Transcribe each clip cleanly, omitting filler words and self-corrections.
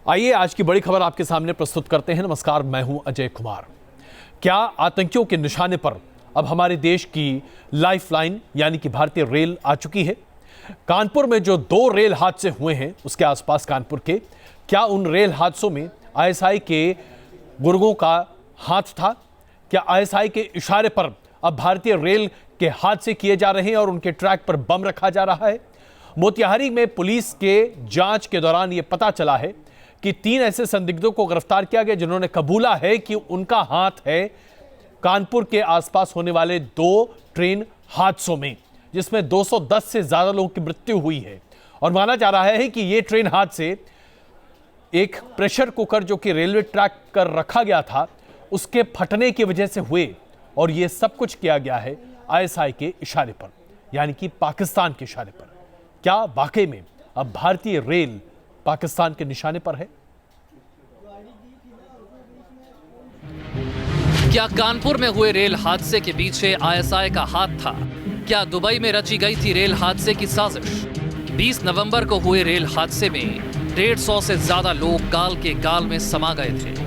आइए आज की बड़ी खबर आपके सामने प्रस्तुत करते हैं। नमस्कार, मैं हूं अजय कुमार। क्या आतंकियों के निशाने पर अब हमारे देश की लाइफलाइन यानी कि भारतीय रेल आ चुकी है? कानपुर में जो 2 रेल हादसे हुए हैं उसके आसपास कानपुर के, क्या उन रेल हादसों में आईएसआई के गुर्गों का हाथ था? क्या आईएसआई के इशारे पर अब भारतीय रेल के हादसे किए जा रहे हैं और उनके ट्रैक पर बम रखा जा रहा है? मोतिहारी में पुलिस के जांच के दौरान यह पता चला है कि 3 ऐसे संदिग्धों को गिरफ्तार किया गया जिन्होंने कबूला है कि उनका हाथ है कानपुर के आसपास होने वाले 2 ट्रेन हादसों में, जिसमें 210 से ज्यादा लोगों की मृत्यु हुई है। और माना जा रहा है कि ये ट्रेन हादसे एक प्रेशर कुकर जो कि रेलवे ट्रैक कर रखा गया था उसके फटने की वजह से हुए, और यह सब कुछ किया गया है आईएसआई के इशारे पर, यानी कि पाकिस्तान के इशारे पर। क्या वाकई में अब भारतीय रेल पाकिस्तान के निशाने पर है? क्या कानपुर में हुए रेल हादसे के पीछे आईएसआई का हाथ था? क्या दुबई में रची गई थी रेल हादसे की साजिश? 20 नवंबर को हुए रेल हादसे में 150 से ज्यादा लोग गाल के गाल में समा गए थे।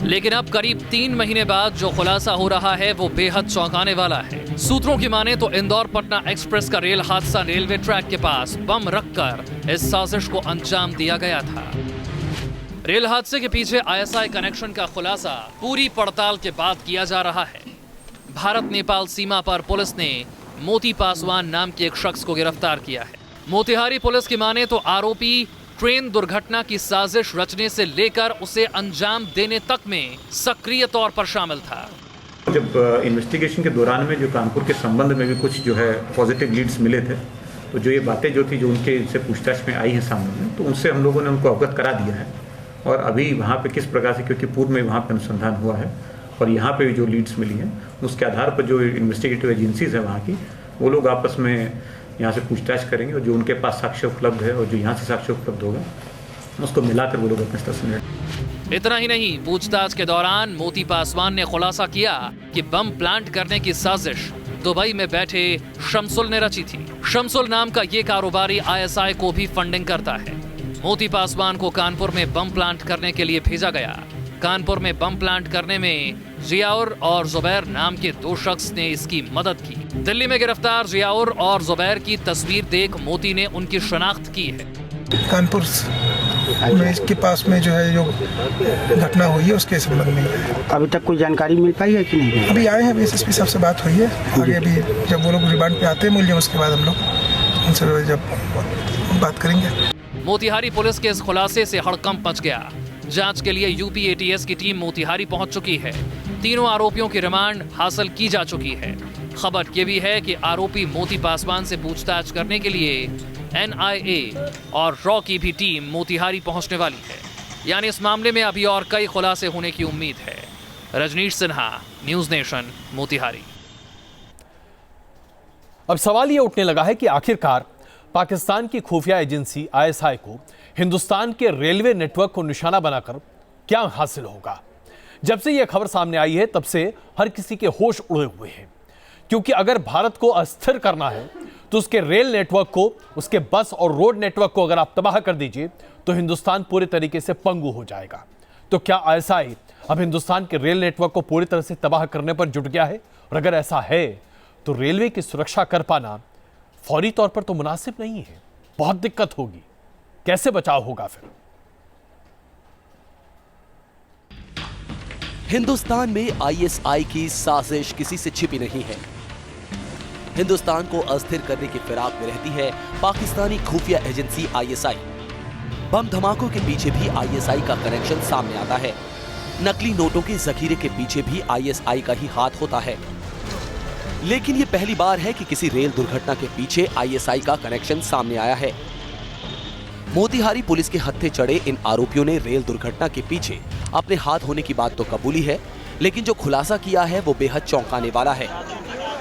लेकिन अब करीब 3 महीने बाद जो खुलासा हो रहा है वो बेहद चौंकाने वाला है। सूत्रों की माने तो इंदौर पटना एक्सप्रेस का रेल हादसा रेलवे ट्रैक के पास बम रखकर इस साजिश को अंजाम दिया गया था। रेल हादसे के पीछे आईएसआई कनेक्शन का खुलासा पूरी पड़ताल के बाद किया जा रहा है। भारत नेपाल सीमा पर पुलिस ने मोती पासवान नाम के एक शख्स को गिरफ्तार किया है। मोतिहारी पुलिस की माने तो आरोपी ट्रेन दुर्घटना की साजिश रचने से लेकर उसे अंजाम देने तक में सक्रिय तौर पर शामिल था। जब इन्वेस्टिगेशन के दौरान में जो कानपुर के संबंध में भी कुछ जो है पॉजिटिव लीड्स मिले थे, तो जो ये बातें जो थी जो उनके इनसे पूछताछ में आई है सामने में, तो उनसे हम लोगों ने उनको अवगत करा दिया है। और अभी वहाँ पे किस प्रकार से, क्योंकि पूर्व में वहाँ पर अनुसंधान हुआ है और यहाँ पे जो लीड्स मिली हैं उसके आधार पर जो इन्वेस्टिगेटिव एजेंसीज हैं वहाँ की, वो लोग आपस में यहाँ से पूछताछ करेंगे और जो उनके पास साक्ष्य उपलब्ध है और जो यहाँ से साक्ष्य उपलब्ध होगा उसको मिलाकर वो लोग अपने स्तर से। इतना ही नहीं, पूछताछ के दौरान मोती पासवान ने खुलासा किया कि बम प्लांट करने की साजिश दुबई में बैठे शमसुल ने रची थी। शमसुल नाम का ये कारोबारी आईएसआई को भी फंडिंग करता है। मोती पासवान को कानपुर में बम प्लांट करने के लिए भेजा गया। कानपुर में बम प्लांट करने में जियाउर और जुबैर नाम के 2 शख्स ने इसकी मदद की। दिल्ली में गिरफ्तार जियाउर और जुबैर की तस्वीर देख मोती ने उनकी शनाख्त की है। कानपुर में इसके पास में जो है जो घटना हुई है उसके संबंध में अभी तक कोई जानकारी मिल पाई है कि नहीं? अभी आए हैं, एसएसपी साहब से बात हुई है। आगे अभी जब वो लोग रिमांड पे आते हैं मूल्य, उसके बाद हम लोग उनसे जब बात करेंगे। मोतिहारी पुलिस के इस खुलासे से हड़कंप मच गया। जांच के लिए यूपी एटीएस की टीम मोतिहारी पहुंच चुकी है। तीनों आरोपियों की रिमांड हासिल की जा चुकी है। खबर यह भी है कि आरोपी मोती पासवान से पूछताछ करने के लिए एनआईए और रॉ की भी टीम मोतिहारी पहुंचने वाली है। यानी इस मामले में अभी और कई खुलासे होने की उम्मीद है। Rajneesh Sinha, News Nation, Motihari. अब सवाल यह उठने लगा है कि आखिरकार पाकिस्तान की खुफिया एजेंसी आईएसआई को हिंदुस्तान के रेलवे नेटवर्क को निशाना बनाकर क्या हासिल होगा? जब से यह खबर सामने आई है तब से हर किसी के होश उड़े हुए हैं, क्योंकि अगर भारत को अस्थिर करना है तो उसके रेल नेटवर्क को, उसके बस और रोड नेटवर्क को अगर आप तबाह कर दीजिए तो हिंदुस्तान पूरे तरीके से पंगु हो जाएगा। तो क्या आईएसआई अब हिंदुस्तान के रेल नेटवर्क को पूरी तरह से तबाह करने पर जुट गया है? और अगर ऐसा है तो रेलवे की सुरक्षा कर पाना फौरी तौर पर तो मुनासिब नहीं है, बहुत दिक्कत होगी। कैसे बचाव होगा फिर? हिंदुस्तान में आईएसआई की साजिश किसी से छिपी नहीं है। हिंदुस्तान को अस्थिर करने की फिराक में रहती है पाकिस्तानी खुफिया एजेंसी आईएसआई। बम धमाकों के पीछे भी आईएसआई का कनेक्शन सामने आता है। नकली नोटों के जखीरे के पीछे भी आईएसआई का ही हाथ होता है। लेकिन यह पहली बार है कि किसी रेल दुर्घटना के पीछे आईएसआई का कनेक्शन सामने आया है। मोतिहारी पुलिस के हत्थे चढ़े इन आरोपियों ने रेल दुर्घटना के पीछे अपने हाथ होने की बात तो कबूली है, लेकिन जो खुलासा किया है वो बेहद चौंकाने वाला है।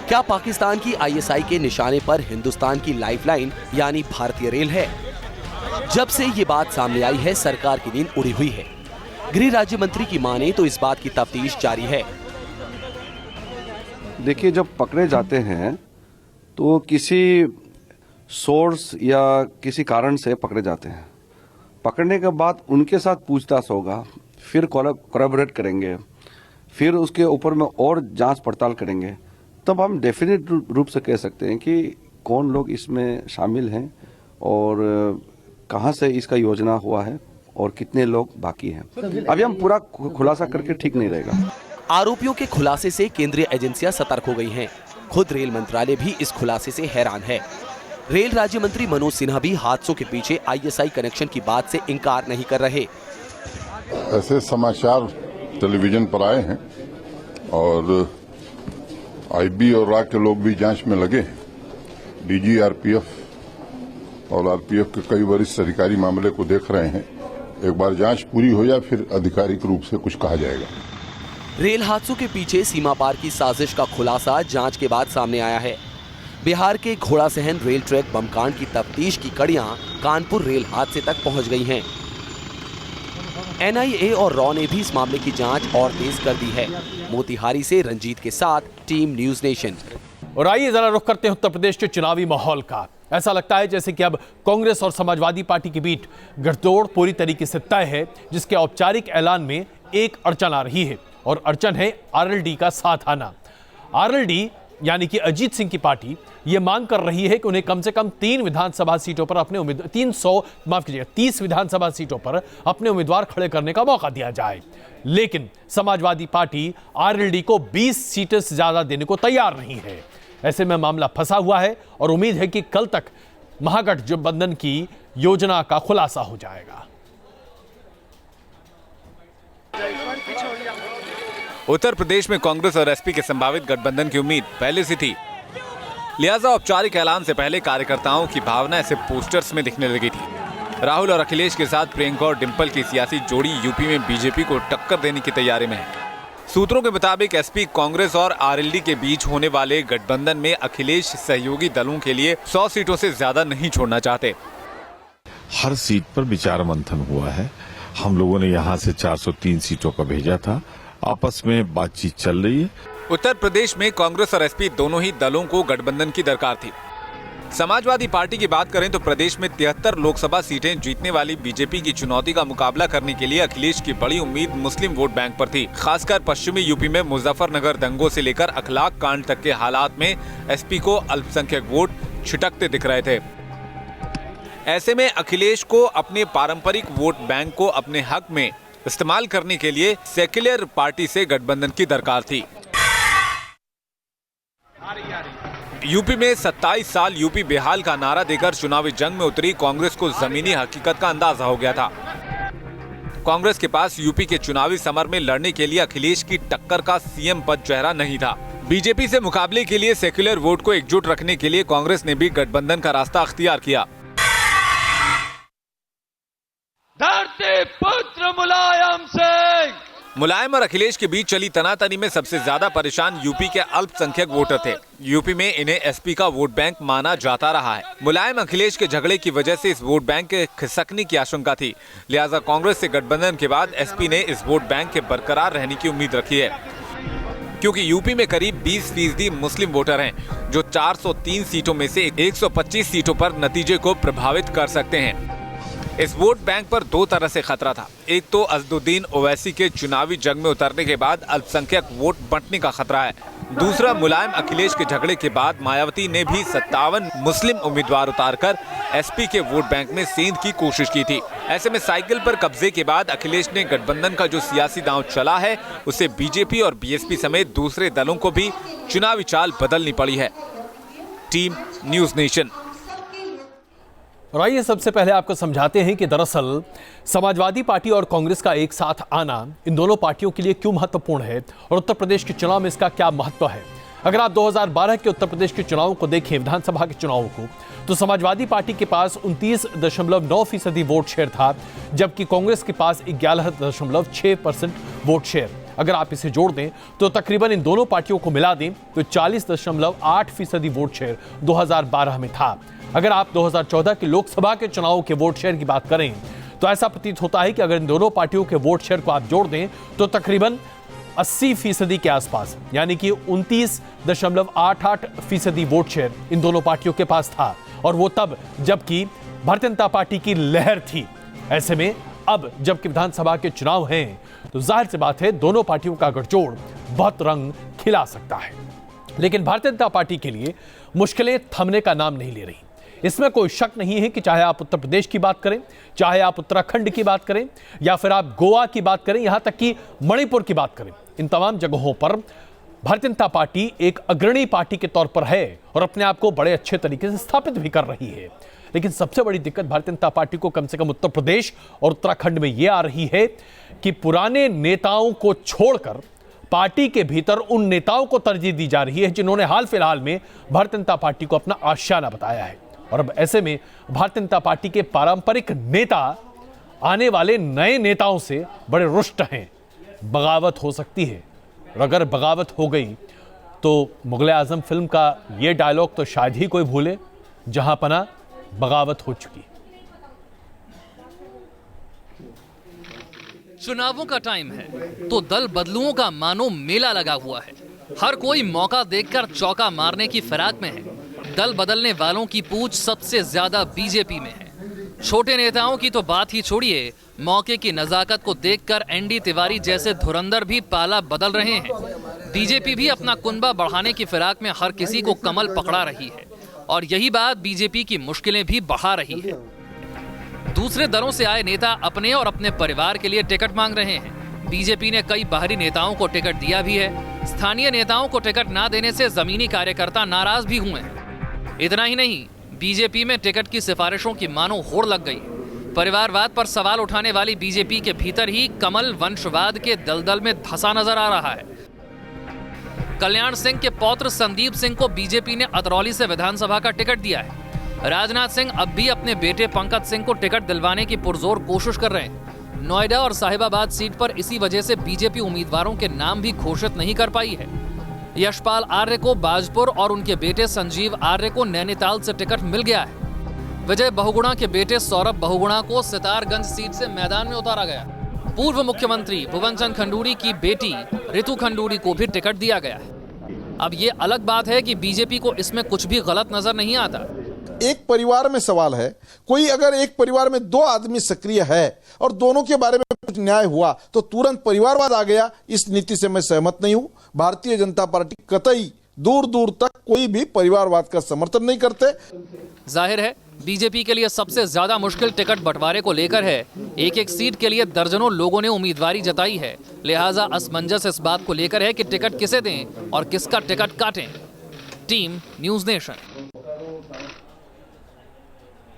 क्या पाकिस्तान की आईएसआई के निशाने पर हिंदुस्तान की लाइफलाइन यानी भारतीय रेल है? जब से ये बात सामने आई है सरकार की नींद उड़ी हुई है। गृह राज्य मंत्री की माने तो इस बात की तफ्तीश जारी है। देखिए, जब पकड़े जाते हैं तो किसी सोर्स या किसी कारण से पकड़े जाते हैं। पकड़ने के बाद उनके साथ पूछताछ होगा, फिर कोलैबोरेट करेंगे, फिर उसके ऊपर में और जांच पड़ताल करेंगे, तब हम डेफिनेट रूप से कह सकते हैं कि कौन लोग इसमें शामिल हैं और कहां से इसका योजना हुआ है और कितने लोग बाकी हैं। अभी हम पूरा खुलासा करके ठीक नहीं रहेगा। आरोपियों के खुलासे से केंद्रीय एजेंसियां सतर्क हो गई हैं। खुद रेल मंत्रालय भी इस खुलासे से हैरान है। रेल राज्य मंत्री मनोज सिन्हा भी हादसों के पीछे आईएसआई कनेक्शन की बात से इनकार नहीं कर रहे। ऐसे समाचार टेलीविजन पर आए हैं और आईबी और राग के लोग भी जांच में लगे हैं। डीजी आरपीएफ और आरपीएफ के कई वरिष्ठ अधिकारी मामले को देख रहे हैं। एक बार जांच पूरी हो जाए फिर आधिकारिक रूप से कुछ कहा जाएगा। रेल हादसों के पीछे सीमा पार की साजिश का खुलासा जांच के बाद सामने आया है। बिहार के घोड़ासहन रेल ट्रैक बमकांड की तफ्तीश की कड़ियां कानपुर रेल हादसे तक पहुंच गई हैं। एनआईए और रॉ ने भी इस मामले की जांच और तेज कर दी है। मोतिहारी से रंजीत के साथ टीम न्यूज नेशन। और आइए जरा रुख करते हैं उत्तर प्रदेश के चुनावी माहौल का। ऐसा लगता है जैसे कि अब कांग्रेस और समाजवादी पार्टी के बीच गठजोड़ पूरी तरीके से तय है, जिसके औपचारिक ऐलान में एक अड़चन आ रही है और अड़चन है आरएलडी का साथ आना। आरएलडी यानी कि अजीत सिंह की पार्टी यह मांग कर रही है कि उन्हें कम से कम 3 विधानसभा सीटों पर अपने 30 विधानसभा सीटों पर अपने उम्मीदवार खड़े करने का मौका दिया जाए। लेकिन समाजवादी पार्टी आरएलडी को 20 सीटें से ज्यादा देने को तैयार नहीं है। ऐसे में मामला फंसा हुआ है और उम्मीद है कि कल तक महागठबंधन की योजना का खुलासा हो जाएगा। उत्तर प्रदेश में कांग्रेस और एसपी के संभावित गठबंधन की उम्मीद पहले से थी, लिहाजा औपचारिक ऐलान से पहले कार्यकर्ताओं की भावना ऐसे पोस्टर्स में दिखने लगी थी। राहुल और अखिलेश के साथ प्रियंका और डिंपल की सियासी जोड़ी यूपी में बीजेपी को टक्कर देने की तैयारी में है। सूत्रों के मुताबिक एसपी कांग्रेस और आरएलडी के बीच होने वाले गठबंधन में अखिलेश सहयोगी दलों के लिए 100 सीटों से ज्यादा नहीं छोड़ना चाहते। हर सीट पर विचार मंथन हुआ है। हम लोगों ने यहां से 403 सीटों का भेजा था। आपस में बातचीत चल रही है। उत्तर प्रदेश में कांग्रेस और एसपी दोनों ही दलों को गठबंधन की दरकार थी। समाजवादी पार्टी की बात करें तो प्रदेश में 73 लोकसभा सीटें जीतने वाली बीजेपी की चुनौती का मुकाबला करने के लिए अखिलेश की बड़ी उम्मीद मुस्लिम वोट बैंक पर थी। खासकर पश्चिमी यूपी में मुजफ्फरनगर दंगों से लेकर अखलाक कांड तक के हालात में एसपी को अल्पसंख्यक वोट छिटकते दिख रहे थे। ऐसे में अखिलेश को अपने पारंपरिक वोट बैंक को अपने हक में इस्तेमाल करने के लिए सेक्युलर पार्टी से गठबंधन की दरकार थी। यूपी में 27 साल यूपी बेहाल का नारा देकर चुनावी जंग में उतरी कांग्रेस को जमीनी हकीकत का अंदाजा हो गया था। कांग्रेस के पास यूपी के चुनावी समर में लड़ने के लिए अखिलेश की टक्कर का सीएम पद चेहरा नहीं था। बीजेपी से मुकाबले के लिए सेक्युलर वोट को एकजुट रखने के लिए कांग्रेस ने भी गठबंधन का रास्ता अख्तियार किया। धरती पुत्र मुलायम सिंह। मुलायम और अखिलेश के बीच चली तनातनी में सबसे ज्यादा परेशान यूपी के अल्पसंख्यक वोटर थे। यूपी में इन्हें एसपी का वोट बैंक माना जाता रहा है। मुलायम अखिलेश के झगड़े की वजह से इस वोट बैंक के खिसकने की आशंका थी, लिहाजा कांग्रेस से गठबंधन के बाद एसपी ने इस वोट बैंक के बरकरार रहने की उम्मीद रखी है, क्योंकि यूपी में करीब 20% मुस्लिम वोटर हैं, जो 403 सीटों में से 125 सीटों पर नतीजे को प्रभावित कर सकते हैं। इस वोट बैंक पर 2 तरह से खतरा था। एक तो असदुद्दीन ओवैसी के चुनावी जंग में उतरने के बाद अल्पसंख्यक वोट बंटने का खतरा है। दूसरा, मुलायम अखिलेश के झगड़े के बाद मायावती ने भी 57 मुस्लिम उम्मीदवार उतारकर एसपी के वोट बैंक में सेंध की कोशिश की थी। ऐसे में साइकिल पर कब्जे के बाद अखिलेश ने गठबंधन का जो सियासी दांव चला है, उसे बीजेपी और बीएसपी समेत दूसरे दलों को भी चुनावी चाल बदलनी पड़ी है। Team news nation. और आइए सबसे पहले आपको समझाते हैं कि दरअसल समाजवादी पार्टी और कांग्रेस का एक साथ आना इन दोनों पार्टियों के लिए क्यों महत्वपूर्ण है और उत्तर प्रदेश के चुनाव में इसका क्या महत्व है। अगर आप 2012 के उत्तर प्रदेश के चुनावों को देखें, विधानसभा के चुनावों को, तो समाजवादी पार्टी के पास 29.9% वोट शेयर था, जबकि कांग्रेस के पास 11.6% वोट शेयर। अगर आप इसे जोड़ दें तो तकरीबन इन दोनों पार्टियों को मिला दें तो 40.8% वोट शेयर 2012 में था। अगर आप 2014 के लोकसभा के चुनाव के वोट शेयर की बात करें तो ऐसा प्रतीत होता है कि अगर इन दोनों पार्टियों के वोट शेयर को आप जोड़ दें तो तकरीबन 80% के आसपास, यानी कि 29.88% वोट शेयर इन दोनों पार्टियों के पास था। और वो तब जबकि भारतीय जनता पार्टी की लहर थी। ऐसे में अब जबकि विधानसभा के चुनाव हैं तो जाहिर सी बात है दोनों पार्टियों का गठजोड़ बहुत रंग खिला सकता है। लेकिन भारतीय जनता पार्टी के लिए मुश्किलें थमने का नाम नहीं ले रही। इसमें कोई शक नहीं है कि चाहे आप उत्तर प्रदेश की बात करें, चाहे आप उत्तराखंड की बात करें, या फिर आप गोवा की बात करें, यहां तक कि मणिपुर की बात करें, इन तमाम जगहों पर भारतीय जनता पार्टी एक अग्रणी पार्टी के तौर पर है और अपने आप को बड़े अच्छे तरीके से स्थापित भी कर रही है। लेकिन सबसे बड़ी दिक्कत भारतीय जनता पार्टी को कम से कम उत्तर प्रदेश और उत्तराखंड में यह आ रही है कि पुराने नेताओं को छोड़कर पार्टी के भीतर उन नेताओं को तरजीह दी जा रही है जिन्होंने हाल फिलहाल में भारतीय जनता पार्टी को अपना आशियाना बताया है। और अब ऐसे में भारतीय जनता पार्टी के पारंपरिक नेता आने वाले नए नेताओं से बड़े रुष्ट हैं। बगावत हो सकती है, और अगर बगावत हो गई तो मुगल आजम फिल्म का यह डायलॉग तो शायद ही कोई भूले, जहां पना बगावत हो चुकी। चुनावों का टाइम है तो दल बदलुओं का मानो मेला लगा हुआ है। हर कोई मौका देखकर चौका मारने की फिराक में है। दल बदलने वालों की पूछ सबसे ज्यादा बीजेपी में है। छोटे नेताओं की तो बात ही छोड़िए, मौके की नजाकत को देखकर एनडी तिवारी जैसे धुरंधर भी पाला बदल रहे हैं। बीजेपी भी अपना कुनबा बढ़ाने की फिराक में हर किसी को कमल पकड़ा रही है और यही बात बीजेपी की मुश्किलें भी बढ़ा रही है। दूसरे दलों से आए नेता अपने और अपने परिवार के लिए टिकट मांग रहे हैं। बीजेपी ने कई बाहरी नेताओं को टिकट दिया भी है। स्थानीय नेताओं को टिकट ना देने से जमीनी कार्यकर्ता नाराज भी हुए हैं। इतना ही नहीं, बीजेपी में टिकट की सिफारिशों की मानो होड़ लग गई। परिवारवाद पर सवाल उठाने वाली बीजेपी के भीतर ही कमल वंशवाद के दलदल में धंसा नजर आ रहा है। कल्याण सिंह के पौत्र संदीप सिंह को बीजेपी ने अतरौली से विधानसभा का टिकट दिया है। राजनाथ सिंह अब भी अपने बेटे पंकज सिंह को टिकट दिलवाने की पुरजोर कोशिश कर रहे हैं। नोएडा और साहिबाबाद सीट पर इसी वजह से बीजेपी उम्मीदवारों के नाम भी घोषित नहीं कर पाई है। यशपाल आर्य को बाजपुर और उनके बेटे संजीव आर्य को नैनीताल से टिकट मिल गया है। विजय बहुगुणा के बेटे सौरभ बहुगुणा को सितारगंज सीट से मैदान में उतारा गया। पूर्व मुख्यमंत्री भुवनचंद खंडूरी की बेटी रितु खंडूरी को भी टिकट दिया गया है। अब ये अलग बात है कि बीजेपी को इसमें कुछ भी गलत नजर नहीं आता। एक परिवार में सवाल है, कोई अगर एक परिवार में दो आदमी सक्रिय है और दोनों के बारे में कुछ न्याय हुआ तो तुरंत परिवारवाद आ गया। इस नीति से मैं सहमत नहीं हूं। भारतीय जनता पार्टी कतई दूर दूर तक कोई भी परिवारवाद का समर्थन नहीं करते। जाहिर है बीजेपी के लिए सबसे ज्यादा मुश्किल टिकट बंटवारे को लेकर है। एक एक सीट के लिए दर्जनों लोगों ने उम्मीदवारी जताई है, लिहाजा असमंजस इस बात को लेकर है कि टिकट किसे दें और किसका टिकट काटें। Team news nation.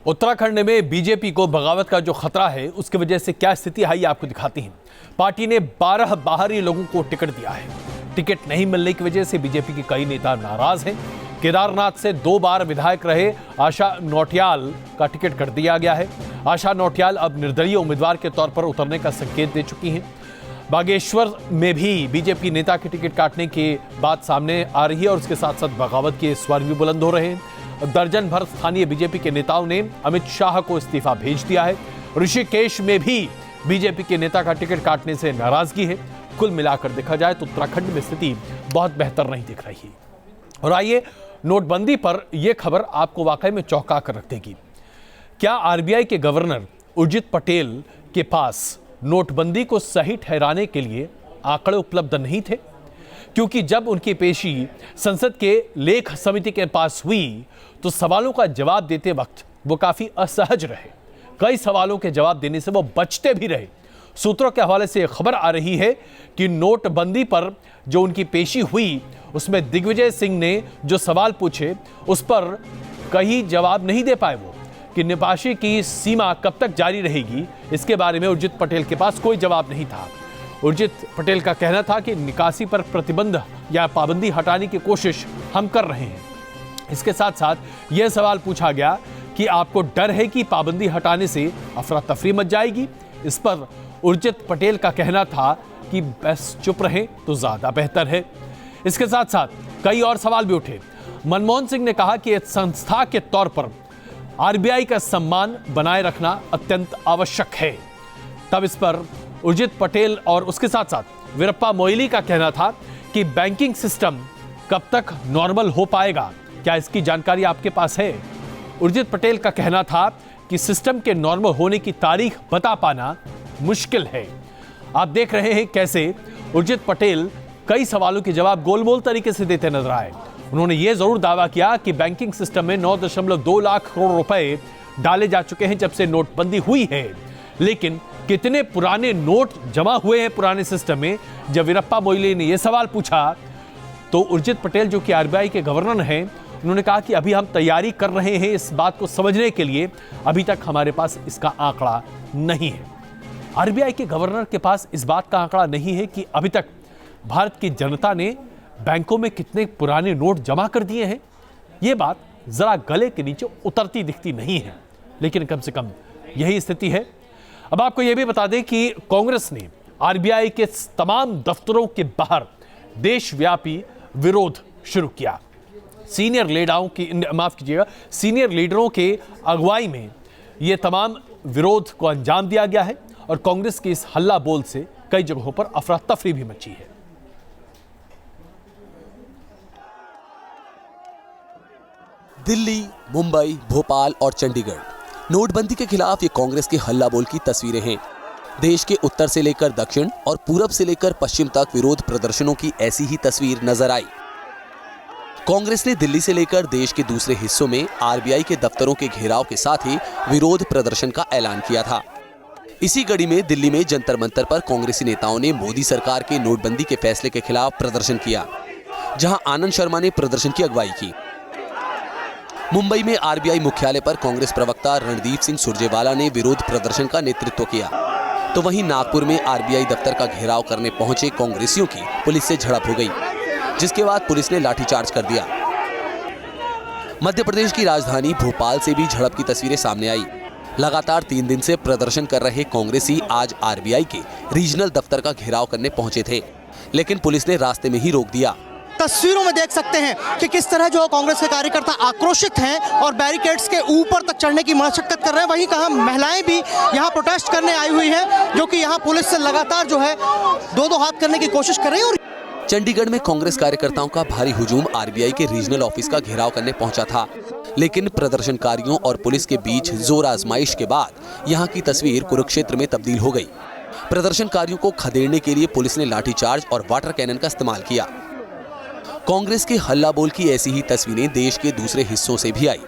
उत्तराखंड में बीजेपी को बगावत का जो खतरा है उसकी वजह से क्या स्थिति आई आपको दिखाती हैं। पार्टी ने 12 बाहरी लोगों को टिकट दिया है। टिकट नहीं मिलने की वजह से बीजेपी के कई नेता नाराज हैं। केदारनाथ से 2 बार विधायक रहे आशा नौटियाल का टिकट कर दिया गया है। आशा नौटियाल अब निर्दलीय उम्मीदवार के तौर पर उतरने का संकेत दे चुकी हैं। बागेश्वर में भी बीजेपी नेता के टिकट काटने की बात सामने आ रही है और उसके साथ साथ बगावत के स्वर भी बुलंद हो रहे हैं। दर्जन भर स्थानीय बीजेपी के नेताओं ने अमित शाह को इस्तीफा भेज दिया है। ऋषिकेश में भी बीजेपी के नेता का टिकट काटने से नाराजगी है। कुल मिलाकर देखा जाए तो उत्तराखंड में स्थिति बहुत बेहतर नहीं दिख रही। और आइए नोटबंदी पर यह खबर आपको वाकई में चौंका कर रख देगी। क्या आरबीआई के गवर्नर उर्जित पटेल के पास नोटबंदी को सही ठहराने के लिए आंकड़े उपलब्ध नहीं थे? क्योंकि जब उनकी पेशी संसद के लेख समिति के पास हुई तो सवालों का जवाब देते वक्त वो काफी असहज रहे। कई सवालों के जवाब देने से वो बचते भी रहे। सूत्रों के हवाले से खबर आ रही है कि नोटबंदी पर जो उनकी पेशी हुई उसमें दिग्विजय सिंह ने जो सवाल पूछे उस पर कहीं जवाब नहीं दे पाए। वो कि निकासी की सीमा कब तक जारी रहेगी, इसके बारे में उर्जित पटेल के पास कोई जवाब नहीं था। उर्जित पटेल का कहना था कि निकासी पर प्रतिबंध या पाबंदी हटाने की कोशिश हम कर रहे हैं। इसके साथ साथ यह सवाल पूछा गया कि आपको डर है कि पाबंदी हटाने से अफरा तफरी मच जाएगी। इस पर उर्जित पटेल का कहना था कि बस चुप रहें तो ज्यादा बेहतर है। इसके साथ साथ कई और सवाल भी उठे। मनमोहन सिंह ने कहा कि एक संस्था के तौर पर आरबीआई का सम्मान बनाए रखना अत्यंत आवश्यक है। तब इस पर उर्जित पटेल और उसके साथ साथ वीरप्पा मोइली का कहना था कि बैंकिंग सिस्टम कब तक नॉर्मल हो पाएगा, क्या इसकी जानकारी आपके पास है? उर्जित पटेल का कहना था कि सिस्टम के नॉर्मल होने की तारीख बता पाना मुश्किल है। आप देख रहे हैं कैसे उर्जित पटेल कई सवालों के जवाब गोलमोल तरीके से देते नजर आए। उन्होंने यह जरूर दावा किया कि बैंकिंग सिस्टम में 9.2 लाख करोड़ रुपए डाले जा चुके हैं जब से नोटबंदी हुई है, लेकिन कितने पुराने नोट जमा हुए हैं पुराने सिस्टम में? जब वीरप्पा मोइली ने यह सवाल पूछा तो उर्जित पटेल जो कि आरबीआई के गवर्नर हैं, उन्होंने कहा कि अभी हम तैयारी कर रहे हैं इस बात को समझने के लिए, अभी तक हमारे पास इसका आंकड़ा नहीं है। आरबीआई के गवर्नर के पास इस बात का आंकड़ा नहीं है कि अभी तक भारत की जनता ने बैंकों में कितने पुराने नोट जमा कर दिए हैं। यह बात जरा गले के नीचे उतरती दिखती नहीं है, लेकिन कम से कम यही स्थिति है। अब आपको यह भी बता दें कि कांग्रेस ने आरबीआई के तमाम दफ्तरों के बाहर देशव्यापी विरोध शुरू किया। सीनियर लीडरों के अगुवाई में यह तमाम विरोध को अंजाम दिया गया है और कांग्रेस के इस हल्ला बोल से कई जगहों पर अफरा तफरी भी मची है। दिल्ली, मुंबई, भोपाल और चंडीगढ़ नोटबंदी के खिलाफ ये कांग्रेस के हल्ला बोल की तस्वीरें हैं। देश के उत्तर से लेकर दक्षिण और पूरब से लेकर पश्चिम तक विरोध प्रदर्शनों की ऐसी ही तस्वीर नजर आई। कांग्रेस ने दिल्ली से लेकर देश के दूसरे हिस्सों में आरबीआई के दफ्तरों के घेराव के साथ ही विरोध प्रदर्शन का ऐलान किया था। इसी कड़ी में दिल्ली में जंतर मंतर पर कांग्रेसी नेताओं ने मोदी सरकार के नोटबंदी के फैसले के खिलाफ प्रदर्शन किया, जहां आनंद शर्मा ने प्रदर्शन की अगुवाई की। मुंबई में आरबीआई मुख्यालय पर कांग्रेस प्रवक्ता रणदीप सिंह सुरजेवाला ने विरोध प्रदर्शन का नेतृत्व किया, तो वहीं नागपुर में आरबीआई दफ्तर का घेराव करने पहुंचे कांग्रेसियों की पुलिस से झड़प हो गई, जिसके बाद पुलिस ने लाठीचार्ज कर दिया। मध्य प्रदेश की राजधानी भोपाल से भी झड़प की तस्वीरें सामने आई। लगातार 3 दिन से प्रदर्शन कर रहे कांग्रेसी आज आरबीआई के रीजनल दफ्तर का घेराव करने पहुंचे थे, लेकिन पुलिस ने रास्ते में ही रोक दिया। तस्वीरों में देख सकते हैं कि किस तरह जो कांग्रेस के कार्यकर्ता आक्रोशित हैं और बैरिकेड्स के ऊपर तक चढ़ने की मशक्कत कर रहे हैं। वहीं कहाँ महिलाएं भी यहाँ प्रोटेस्ट करने आई हुई हैं, जो कि यहाँ पुलिस से लगातार जो है दो हाथ करने की कोशिश कर रही है। चंडीगढ़ में कांग्रेस कार्यकर्ताओं का भारी हुजूम आरबीआई के रीजनल ऑफिस का घेराव करने पहुंचा था, लेकिन प्रदर्शनकारियों और पुलिस के बीच जोर आजमाइश के बाद यहाँ की तस्वीर कुरुक्षेत्र में तब्दील हो गई। प्रदर्शनकारियों को खदेड़ने के लिए पुलिस ने लाठीचार्ज और वाटर कैनन का इस्तेमाल किया। कांग्रेस के हल्ला बोल की ऐसी ही तस्वीरें देश के दूसरे हिस्सों से भी आई।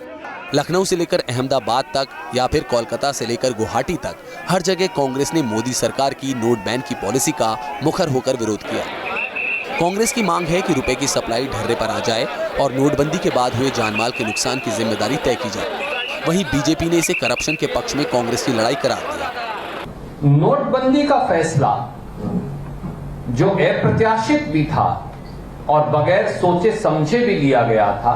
लखनऊ से लेकर अहमदाबाद तक या फिर कोलकाता से लेकर गुवाहाटी तक हर जगह कांग्रेस ने मोदी सरकार की नोट बैन की पॉलिसी का मुखर होकर विरोध किया। कांग्रेस की मांग है कि रुपए की सप्लाई ढर्रे पर आ जाए और नोटबंदी के बाद हुए जानमाल के नुकसान की जिम्मेदारी तय की जाए। वहीं बीजेपी ने इसे करप्शन के पक्ष में कांग्रेस की लड़ाई करार दिया। नोटबंदी का फैसला जो अप्रत्याशित भी था और बगैर सोचे समझे भी लिया गया था,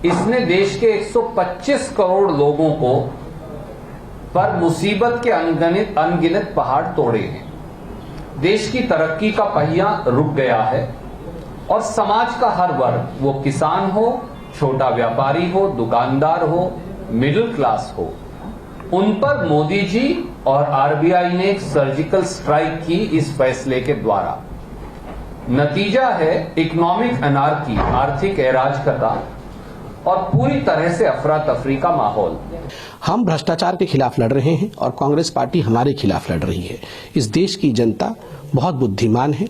इसने देश के 125 करोड़ लोगों को पर मुसीबत के अनगिनत पहाड़ तोड़े हैं। देश की तरक्की का पहिया रुक गया है और समाज का हर वर्ग, वो किसान हो, छोटा व्यापारी हो, दुकानदार हो, मिडिल क्लास हो, उन पर मोदी जी और आरबीआई ने एक सर्जिकल स्ट्राइक की इस फैसले के द्वारा। नतीजा है इकोनॉमिक अनार्की, आर्थिक अराजकता और पूरी तरह से अफरा तफरी का माहौल। हम भ्रष्टाचार के खिलाफ लड़ रहे हैं और कांग्रेस पार्टी हमारे खिलाफ लड़ रही है। इस देश की जनता बहुत बुद्धिमान है,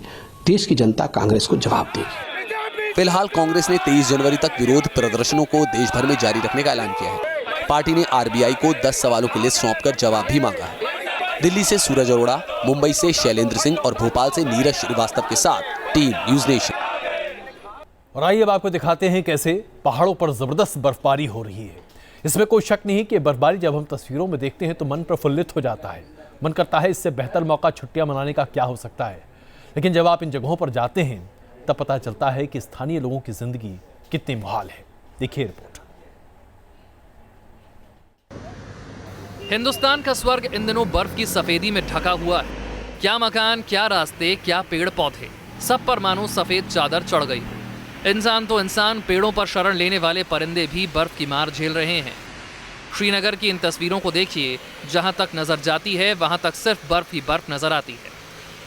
देश की जनता कांग्रेस को जवाब देगी। फिलहाल कांग्रेस ने 23 जनवरी तक विरोध प्रदर्शनों को देश भर में जारी रखने का ऐलान किया है। पार्टी ने आरबीआई को 10 सवालों की लिस्ट सौंपकर जवाब भी मांगा है। दिल्ली से सूरज अरोड़ा, मुंबई से शैलेंद्र सिंह और भोपाल से नीरज श्रीवास्तव के साथ टीम न्यूज नेशन। और आइए अब आपको दिखाते हैं कैसे पहाड़ों पर जबरदस्त बर्फबारी हो रही है। इसमें कोई शक नहीं कि बर्फबारी जब हम तस्वीरों में देखते हैं तो मन प्रफुल्लित हो जाता है। मन करता है इससे बेहतर मौका छुट्टियां मनाने का क्या हो सकता है। लेकिन जब आप इन जगहों पर जाते हैं तब पता चलता है कि स्थानीय लोगों की जिंदगी कितनी मुहाल है। देखिए रिपोर्ट। हिंदुस्तान का स्वर्ग इन दिनों बर्फ की सफेदी में ढका हुआ है। क्या मकान, क्या रास्ते, क्या पेड़ पौधे, सब पर मानो सफेद चादर चढ़ गई। इंसान तो इंसान, पेड़ों पर शरण लेने वाले परिंदे भी बर्फ की मार झेल रहे हैं। श्रीनगर की इन तस्वीरों को देखिए, जहां तक नजर जाती है वहां तक सिर्फ बर्फ ही बर्फ नजर आती है।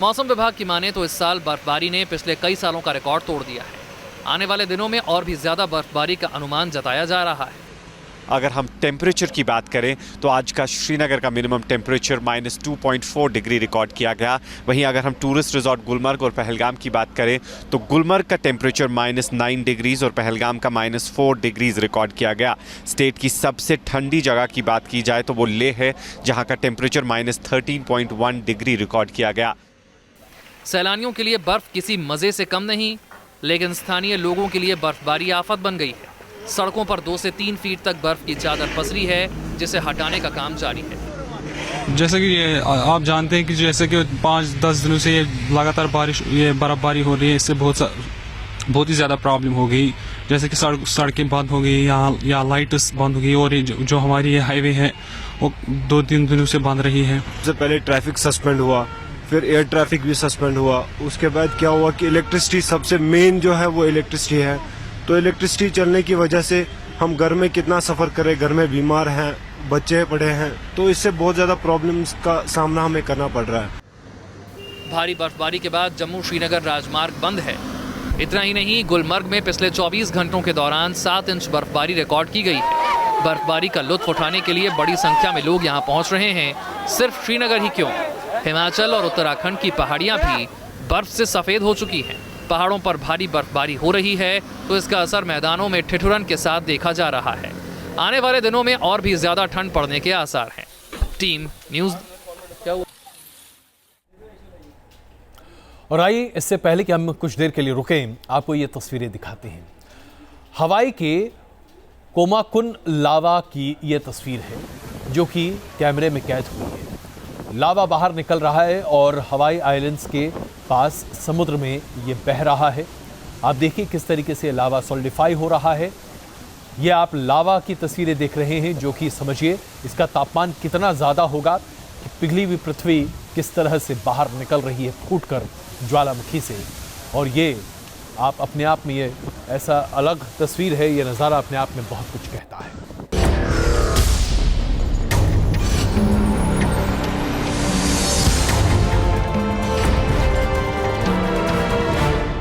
मौसम विभाग की माने तो इस साल बर्फबारी ने पिछले कई सालों का रिकॉर्ड तोड़ दिया है। आने वाले दिनों में और भी ज्यादा बर्फबारी का अनुमान जताया जा रहा है। अगर हम टेम्परेचर की बात करें तो आज का श्रीनगर का मिनिमम टेम्परेचर -2.4 डिग्री रिकॉर्ड किया गया। वहीं अगर हम टूरिस्ट रिजॉर्ट गुलमर्ग और पहलगाम की बात करें तो गुलमर्ग का टेम्परेचर -9 डिग्रीज और पहलगाम का -4 डिग्रीज रिकॉर्ड किया गया। स्टेट की सबसे ठंडी जगह की बात की जाए तो वो लेह है, जहां का टेम्परेचर -13.1 डिग्री रिकॉर्ड किया गया। सैलानियों के लिए बर्फ किसी मजे से कम नहीं, लेकिन स्थानीय लोगों के लिए बर्फबारी आफत बन गई है। सड़कों पर 2 से 3 फीट तक बर्फ की चादर पसरी है, जिसे हटाने का काम जारी है। जैसे कि ये आप जानते हैं कि जैसे कि 5-10 दिनों से ये लगातार बर्फबारी हो रही है, इससे बहुत ही ज़्यादा प्रॉब्लम हो गई। जैसे कि सड़कें बंद हो गई, यहाँ लाइट्स बंद हो गई, और जो हमारी ये हाईवे है वो 2-3 दिनों से बंद रही है। सबसे पहले ट्रैफिक सस्पेंड हुआ, फिर एयर ट्रैफिक भी सस्पेंड हुआ। उसके बाद क्या हुआ कि इलेक्ट्रिसिटी सबसे मेन जो है वो इलेक्ट्रिसिटी है। तो इलेक्ट्रिसिटी चलने की वजह से हम घर में कितना सफ़र करें, घर में बीमार हैं, बच्चे पड़े हैं, तो इससे बहुत ज़्यादा प्रॉब्लम्स का सामना हमें करना पड़ रहा है। भारी बर्फबारी के बाद जम्मू श्रीनगर राजमार्ग बंद है। इतना ही नहीं, गुलमर्ग में पिछले 24 घंटों के दौरान 7 इंच बर्फबारी रिकॉर्ड की गई है। बर्फबारी का लुत्फ उठाने के लिए बड़ी संख्या में लोग यहाँ पहुँच रहे हैं। सिर्फ श्रीनगर ही क्यों, हिमाचल और उत्तराखंड की पहाड़ियाँ भी बर्फ से सफ़ेद हो चुकी हैं। पहाड़ों पर भारी बर्फबारी हो रही है तो इसका असर मैदानों में ठिठुरन के साथ देखा जा रहा है। आने वाले दिनों में और भी ज्यादा ठंड पड़ने के आसार हैं। Team news. और आइए इससे पहले कि हम कुछ देर के लिए रुकें, आपको ये तस्वीरें दिखाते हैं। हवाई के कोमाकुन लावा की ये तस्वीर है जो कि कैमरे में कैद हुई है। लावा बाहर निकल रहा है और हवाई आइलैंड्स के पास समुद्र में ये बह रहा है। आप देखिए किस तरीके से लावा सॉलिडिफाई हो रहा है। ये आप लावा की तस्वीरें देख रहे हैं जो कि समझिए इसका तापमान कितना ज़्यादा होगा कि पिघली हुई पृथ्वी किस तरह से बाहर निकल रही है फूटकर ज्वालामुखी से। और ये आप अपने आप में ये ऐसा अलग तस्वीर है, ये नज़ारा अपने आप में बहुत कुछ कहता है।